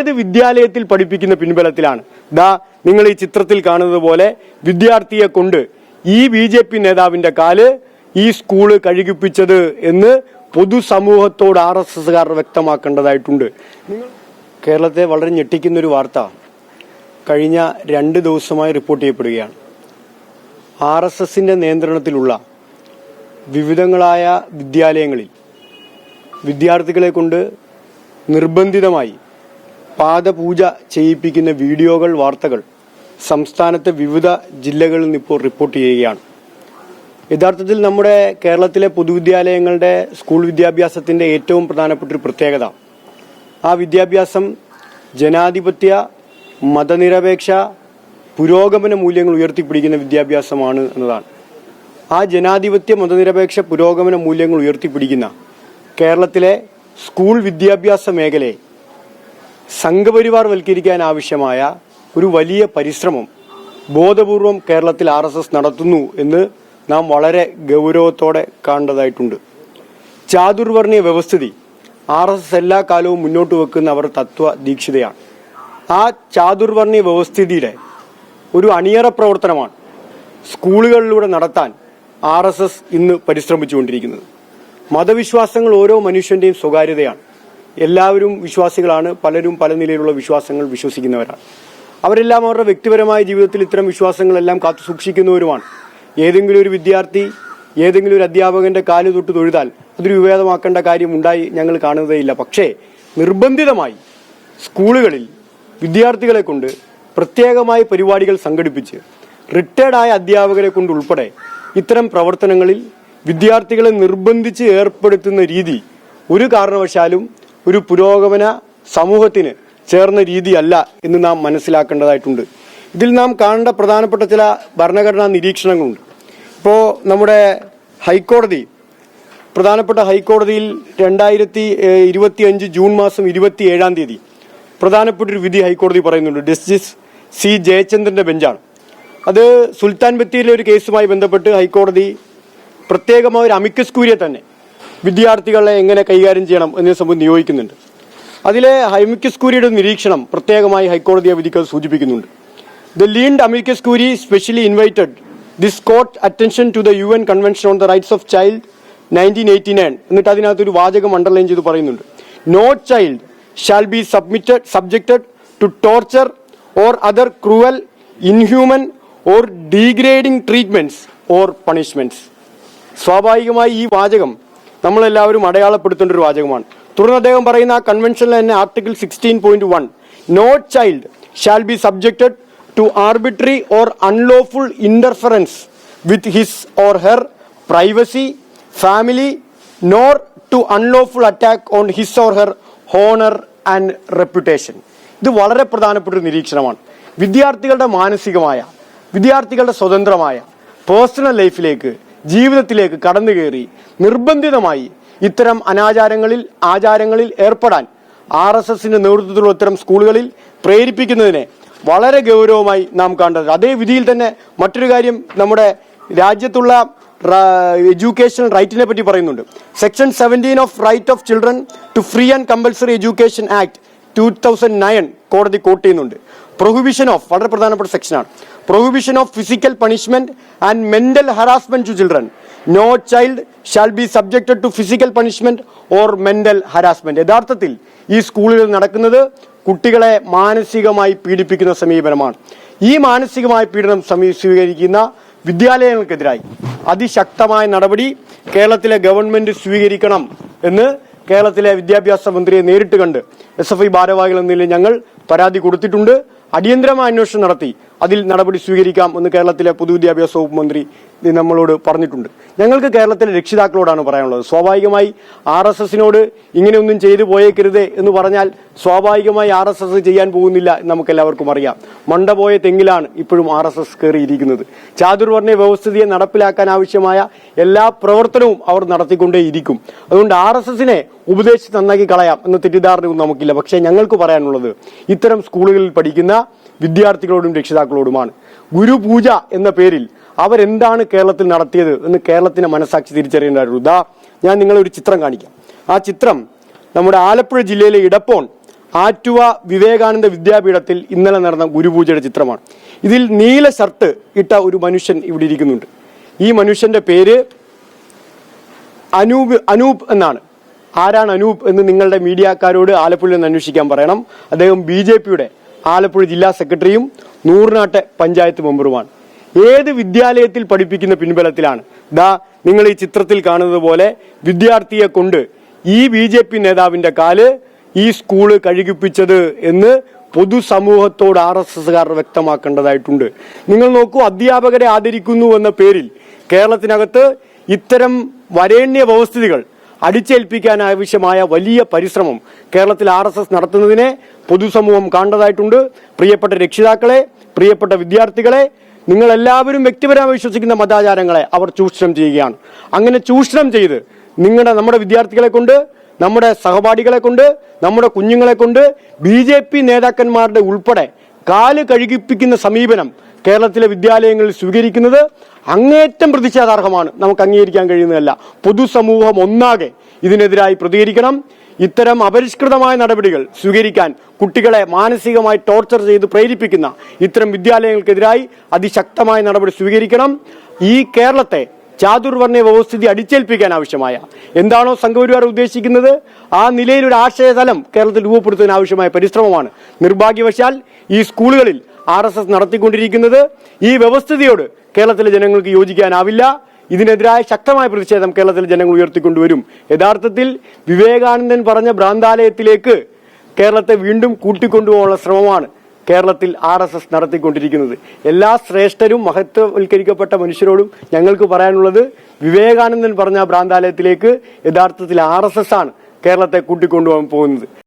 ഏത് വിദ്യാലയത്തിൽ പഠിപ്പിക്കുന്ന പിൻബലത്തിലാണ് ദാ നിങ്ങൾ ഈ ചിത്രത്തിൽ കാണുന്നത് പോലെ വിദ്യാർത്ഥിയെ കൊണ്ട് ഈ BJP നേതാവിന്റെ കാല് ഈ സ്കൂള് കഴുകിപ്പിച്ചത് എന്ന് പൊതുസമൂഹത്തോട് RSSകാർ വ്യക്തമാക്കേണ്ടതായിട്ടുണ്ട്. കേരളത്തെ വളരെ ഞെട്ടിക്കുന്ന ഒരു വാർത്ത കഴിഞ്ഞ 2 ദിവസമായി റിപ്പോർട്ട് ചെയ്യപ്പെടുകയാണ്. RSSന്റെ നിയന്ത്രണത്തിലുള്ള വിവിധങ്ങളായ വിദ്യാലയങ്ങളിൽ വിദ്യാർത്ഥികളെ കൊണ്ട് നിർബന്ധിതമായി പാദപൂജ ചെയ്യിപ്പിക്കുന്ന വീഡിയോകൾ, വാർത്തകൾ സംസ്ഥാനത്തെ വിവിധ ജില്ലകളിൽ നിന്ന് ഇപ്പോൾ റിപ്പോർട്ട് ചെയ്യുകയാണ്. യഥാർത്ഥത്തിൽ നമ്മുടെ കേരളത്തിലെ പൊതുവിദ്യാലയങ്ങളുടെ സ്കൂൾ വിദ്യാഭ്യാസത്തിന്റെ ഏറ്റവും പ്രധാനപ്പെട്ട ഒരു പ്രത്യേകത ആ വിദ്യാഭ്യാസം ജനാധിപത്യ, മതനിരപേക്ഷ, പുരോഗമന മൂല്യങ്ങൾ ഉയർത്തിപ്പിടിക്കുന്ന വിദ്യാഭ്യാസമാണ് എന്നതാണ്. ആ ജനാധിപത്യ, മതനിരപേക്ഷ, പുരോഗമന മൂല്യങ്ങൾ ഉയർത്തിപ്പിടിക്കുന്ന കേരളത്തിലെ സ്കൂൾ വിദ്യാഭ്യാസ മേഖലയെ സംഘപരിവാർ വൽക്കരിക്കാൻ ആവശ്യമായ ഒരു വലിയ പരിശ്രമം ബോധപൂർവം കേരളത്തിൽ RSS നടത്തുന്നു എന്ന് നാം വളരെ ഗൗരവത്തോടെ കാണേണ്ടതായിട്ടുണ്ട്. ചാതുർവർണ്ണീയ വ്യവസ്ഥിതി RSS എല്ലാ കാലവും മുന്നോട്ട് വെക്കുന്ന അവർ തത്വദീക്ഷിതയാണ്. ആ ചാതുർവർണ്ണീയ വ്യവസ്ഥിതിയുടെ ഒരു അണിയറ പ്രവർത്തനമാണ് സ്കൂളുകളിലൂടെ നടത്താൻ RSS ഇന്ന് പരിശ്രമിച്ചുകൊണ്ടിരിക്കുന്നത്. മതവിശ്വാസങ്ങൾ ഓരോ മനുഷ്യന്റെയും സ്വകാര്യതയാണ്. എല്ലാവരും വിശ്വാസികളാണ്, പലരും പല നിലയിലുള്ള വിശ്വാസങ്ങൾ വിശ്വസിക്കുന്നവരാണ്. അവരെല്ലാം അവരുടെ വ്യക്തിപരമായ ജീവിതത്തിൽ ഇത്തരം വിശ്വാസങ്ങളെല്ലാം കാത്തു സൂക്ഷിക്കുന്നവരുമാണ്. ഏതെങ്കിലും ഒരു വിദ്യാർത്ഥി ഏതെങ്കിലും ഒരു അധ്യാപകന്റെ കാല് തൊട്ട് തൊഴുതാൽ അതൊരു വിവാദമാക്കേണ്ട കാര്യം ഉണ്ടായി ഞങ്ങൾ കാണുന്നതേയില്ല. പക്ഷേ നിർബന്ധിതമായി സ്കൂളുകളിൽ വിദ്യാർത്ഥികളെ കൊണ്ട് പ്രത്യേകമായി പരിപാടികൾ സംഘടിപ്പിച്ച് റിട്ടയർഡായ അധ്യാപകരെ കൊണ്ട് ഉൾപ്പെടെ ഇത്തരം പ്രവർത്തനങ്ങളിൽ വിദ്യാർത്ഥികളെ നിർബന്ധിച്ച് ഏർപ്പെടുത്തുന്ന രീതി ഒരു കാരണവശാലും ഒരു പുരോഗമന സമൂഹത്തിന് ചേർന്ന രീതിയല്ല എന്ന് നാം മനസ്സിലാക്കേണ്ടതായിട്ടുണ്ട്. ഇതിൽ നാം കാണേണ്ട പ്രധാനപ്പെട്ട ചില ഭരണഘടനാ നിരീക്ഷണങ്ങളുണ്ട്. ഇപ്പോൾ നമ്മുടെ ഹൈക്കോടതി, പ്രധാനപ്പെട്ട ഹൈക്കോടതിയിൽ 2025 ജൂൺ മാസം 27-ാം തീയതി പ്രധാനപ്പെട്ടൊരു വിധി ഹൈക്കോടതി പറയുന്നുണ്ട്. ജസ്റ്റിസ് C ജയചന്ദ്രന്റെ ബെഞ്ചാണ്. അത് സുൽത്താൻ ബത്തേരിയിലെ ഒരു കേസുമായി ബന്ധപ്പെട്ട് ഹൈക്കോടതി പ്രത്യേകമായ ഒരു അമിക്കസ് ക്യൂറിയെ തന്നെ വിദ്യാർത്ഥികളെ എങ്ങനെ കൈകാര്യം ചെയ്യണം എന്നതിനെ സംബന്ധിച്ച് നിയോഗിക്കുന്നുണ്ട്. അതിലെ അമിക്കസ് ക്യൂറിയുടെ നിരീക്ഷണം പ്രത്യേകമായി ഹൈക്കോടതി വിധിക്ക് സൂചിപ്പിക്കുന്നുണ്ട്. The learned amicus curiae specially invited this court attention to the UN Convention on the Rights of Child 1989. എന്നിട്ട് അതിനകത്തൊരു വാചകം അണ്ടർലൈൻ ചെയ്ത് പറയുന്നുണ്ട്. No child shall be subjected to torture or other cruel, inhuman or degrading treatments or punishments. സ്വാഭാവികമായി ഈ വാചകം നമ്മളെല്ലാവരും അടയാളപ്പെടുത്തേണ്ട ഒരു വാചകമാണ്. തുടർന്ന് അദ്ദേഹം പറയുന്ന ആ കൺവെൻഷനിൽ തന്നെ article 16.1 No child shall be subjected to arbitrary or unlawful interference with his or her privacy, family, nor to unlawful attack on his or her honor and reputation. ഇത് വളരെ പ്രധാനപ്പെട്ട ഒരു നിരീക്ഷണമാണ്. വിദ്യാർത്ഥികളുടെ മാനസികമായ, വിദ്യാർത്ഥികളുടെ സ്വതന്ത്രമായ പേഴ്സണൽ ലൈഫിലേക്ക്, ജീവിതത്തിലേക്ക് കടന്നു കയറി നിർബന്ധിതമായി ഇത്തരം ആചാരങ്ങളിൽ ഏർപ്പെടാൻ RSSന്റെ നേതൃത്വത്തിലുള്ള ഇത്തരം സ്കൂളുകളിൽ പ്രേരിപ്പിക്കുന്നതിനെ വളരെ ഗൗരവമായി നാം കാണേണ്ടത്. അതേ വിധിയിൽ തന്നെ മറ്റൊരു കാര്യം നമ്മുടെ രാജ്യത്തുള്ള എഡ്യൂക്കേഷണൽ റൈറ്റിനെ പറ്റി പറയുന്നുണ്ട്. Section 17 of right of children to free and compulsory education act 2009 കോടതി കോട്ട് ചെയ്യുന്നുണ്ട്. പ്രൊഹിബിഷൻ ഓഫ്, വളരെ പ്രധാനപ്പെട്ട സെക്ഷനാണ്, prohibition of physical punishment and mental harassment to children. No child shall be subjected to physical punishment or mental harassment. യഥാർത്ഥത്തിൽ ഈ സ്കൂളുകളിൽ നടക്കുന്നത് കുട്ടികളെ മാനസികമായി പീഡിപ്പിക്കുന്ന സമീപനമാണ്. ഈ മാനസികമായ പീഡനം സ്വീകരിക്കുന്ന വിദ്യാലയങ്ങൾക്കെതിരായി അതിശക്തമായ നടപടി കേരളത്തിലെ ഗവൺമെന്റ് സ്വീകരിക്കണം എന്ന് കേരളത്തിലെ വിദ്യാഭ്യാസ മന്ത്രിയെ നേരിട്ട് കണ്ട് SFI ഭാരവാഹികൾ എന്ന നിലയിൽ ഞങ്ങൾ പരാതി കൊടുത്തിട്ടുണ്ട്. അടിയന്തരമായ അന്വേഷണം നടത്തി അതിൽ നടപടി സ്വീകരിക്കാം എന്ന് കേരളത്തിലെ പൊതുവിദ്യാഭ്യാസ വകുപ്പ് മന്ത്രി നമ്മളോട് പറഞ്ഞിട്ടുണ്ട്. ഞങ്ങൾക്ക് കേരളത്തിലെ രക്ഷിതാക്കളോടാണ് പറയാനുള്ളത്. സ്വാഭാവികമായി RSSനോട് ഇങ്ങനെയൊന്നും ചെയ്തു പോയേക്കരുത് എന്ന് പറഞ്ഞാൽ സ്വാഭാവികമായി RSS ചെയ്യാൻ പോകുന്നില്ല എന്ന് നമുക്ക് എല്ലാവർക്കും അറിയാം. മണ്ട പോയ തെങ്ങിലാണ് ഇപ്പോഴും RSS കയറിയിരിക്കുന്നത്. ചാതുർവർണ്ണ വ്യവസ്ഥിതിയെ നടപ്പിലാക്കാൻ ആവശ്യമായ എല്ലാ പ്രവർത്തനവും അവർ നടത്തിക്കൊണ്ടേയിരിക്കും. അതുകൊണ്ട് RSSനെ ഉപദേശിച്ച് നന്നാക്കി കളയാം എന്ന തെറ്റിദ്ധാരണയൊന്നും നമുക്കില്ല. പക്ഷേ ഞങ്ങൾക്ക് പറയാനുള്ളത് ഇത്തരം സ്കൂളുകളിൽ പഠിക്കുന്ന വിദ്യാർത്ഥികളോടും രക്ഷിതാക്കളോടുമാണ്. ഗുരുപൂജ എന്ന പേരിൽ അവരെന്താണ് കേരളത്തിൽ നടത്തിയത് എന്ന് കേരളത്തിന്റെ മനസാക്ഷി തിരിച്ചറിയേണ്ടതായിരുന്നു. ഞാൻ നിങ്ങളെ ഒരു ചിത്രം കാണിക്കാം. ആ ചിത്രം നമ്മുടെ ആലപ്പുഴ ജില്ലയിലെ ഇടപ്പോൺ ആറ്റുവ വിവേകാനന്ദ വിദ്യാപീഠത്തിൽ ഇന്നലെ നടന്ന ഗുരുപൂജയുടെ ചിത്രമാണ്. ഇതിൽ നീല ഷർട്ട് ഇട്ട ഒരു മനുഷ്യൻ ഇവിടെ ഇരിക്കുന്നുണ്ട്. ഈ മനുഷ്യന്റെ പേര് അനൂപ് എന്നാണ്. ആരാണ് അനൂപ് എന്ന് നിങ്ങളുടെ മീഡിയക്കാരോട് ആലപ്പുഴയിൽ നിന്ന് അന്വേഷിക്കാൻ പറയണം. അദ്ദേഹം BJPയുടെ ആലപ്പുഴ ജില്ലാ സെക്രട്ടറിയും നൂറിനാട്ടെ പഞ്ചായത്ത് മെമ്പറുമാണ്. ഏത് വിദ്യാലയത്തിൽ പഠിപ്പിക്കുന്ന പിൻബലത്തിലാണ് നിങ്ങൾ ഈ ചിത്രത്തിൽ കാണുന്നത് പോലെ വിദ്യാർത്ഥിയെ കൊണ്ട് ഈ BJP നേതാവിന്റെ കാല് ഈ സ്കൂള് കഴുകിപ്പിച്ചത് എന്ന് പൊതുസമൂഹത്തോട് RSSകാർ വ്യക്തമാക്കേണ്ടതായിട്ടുണ്ട്. നിങ്ങൾ നോക്കൂ, അധ്യാപകരെ ആദരിക്കുന്നു എന്ന പേരിൽ കേരളത്തിനകത്ത് ഇത്തരം വരേണ്യ വ്യവസ്ഥിതികൾ അടിച്ചേൽപ്പിക്കാൻ ആവശ്യമായ വലിയ പരിശ്രമം കേരളത്തിൽ RSS നടത്തുന്നതിനെ പൊതുസമൂഹം കാണേണ്ടതായിട്ടുണ്ട്. പ്രിയപ്പെട്ട രക്ഷിതാക്കളെ, പ്രിയപ്പെട്ട വിദ്യാർത്ഥികളെ, നിങ്ങളെല്ലാവരും വ്യക്തിപരമായി വിശ്വസിക്കുന്ന മതാചാരങ്ങളെ അവർ ചൂഷണം ചെയ്യുകയാണ്. അങ്ങനെ ചൂഷണം ചെയ്ത് നമ്മുടെ വിദ്യാർത്ഥികളെ കൊണ്ട്, നമ്മുടെ സഹപാഠികളെ കൊണ്ട്, നമ്മുടെ കുഞ്ഞുങ്ങളെ കൊണ്ട് BJP നേതാക്കന്മാരുടെ ഉൾപ്പെടെ കാല് കഴുകിപ്പിക്കുന്ന സമീപനം കേരളത്തിലെ വിദ്യാലയങ്ങളിൽ സ്വീകരിക്കുന്നത് അങ്ങേറ്റം പ്രതിഷേധാർഹമാണ്. നമുക്ക് അംഗീകരിക്കാൻ കഴിയുന്നതല്ല. പൊതുസമൂഹം ഒന്നാകെ ഇതിനെതിരായി പ്രതികരിക്കണം. ഇത്തരം അപരിഷ്കൃതമായ നടപടികൾ സ്വീകരിക്കാൻ കുട്ടികളെ മാനസികമായി ടോർച്ചർ ചെയ്ത് പ്രേരിപ്പിക്കുന്ന ഇത്തരം വിദ്യാലയങ്ങൾക്കെതിരായി അതിശക്തമായ നടപടി സ്വീകരിക്കണം. ഈ കേരളത്തെ ചാതുർവർണ്ണ വ്യവസ്ഥിതി അടിച്ചേൽപ്പിക്കാൻ ആവശ്യമായ എന്താണോ സംഘപരിവാർ ഉദ്ദേശിക്കുന്നത് ആ നിലയിൽ ഒരു ആശയതലം കേരളത്തിൽ രൂപപ്പെടുത്താൻ ആവശ്യമായ പരിശ്രമമാണ് നിർഭാഗ്യവശാൽ ഈ സ്കൂളുകളിൽ RSS നടത്തിക്കൊണ്ടിരിക്കുന്നത്. ഈ വ്യവസ്ഥിതിയോട് കേരളത്തിലെ ജനങ്ങൾക്ക് യോജിക്കാനാവില്ല. ഇതിനെതിരായ ശക്തമായ പ്രതിഷേധം കേരളത്തിലെ ജനങ്ങൾ ഉയർത്തിക്കൊണ്ടുവരും. യഥാർത്ഥത്തിൽ വിവേകാനന്ദൻ പറഞ്ഞ ഭ്രാന്താലയത്തിലേക്ക് കേരളത്തെ വീണ്ടും കൂട്ടിക്കൊണ്ടുപോകാനുള്ള ശ്രമമാണ് കേരളത്തിൽ RSS നടത്തിക്കൊണ്ടിരിക്കുന്നത്. എല്ലാ ശ്രേഷ്ഠരും മഹത്വവൽക്കരിക്കപ്പെട്ട മനുഷ്യരോടും ഞങ്ങൾക്ക് പറയാനുള്ളത് വിവേകാനന്ദൻ പറഞ്ഞ ഭ്രാന്താലയത്തിലേക്ക് യഥാർത്ഥത്തിൽ RSS ആണ് കേരളത്തെ കൂട്ടിക്കൊണ്ടുപോകാൻ പോകുന്നത്.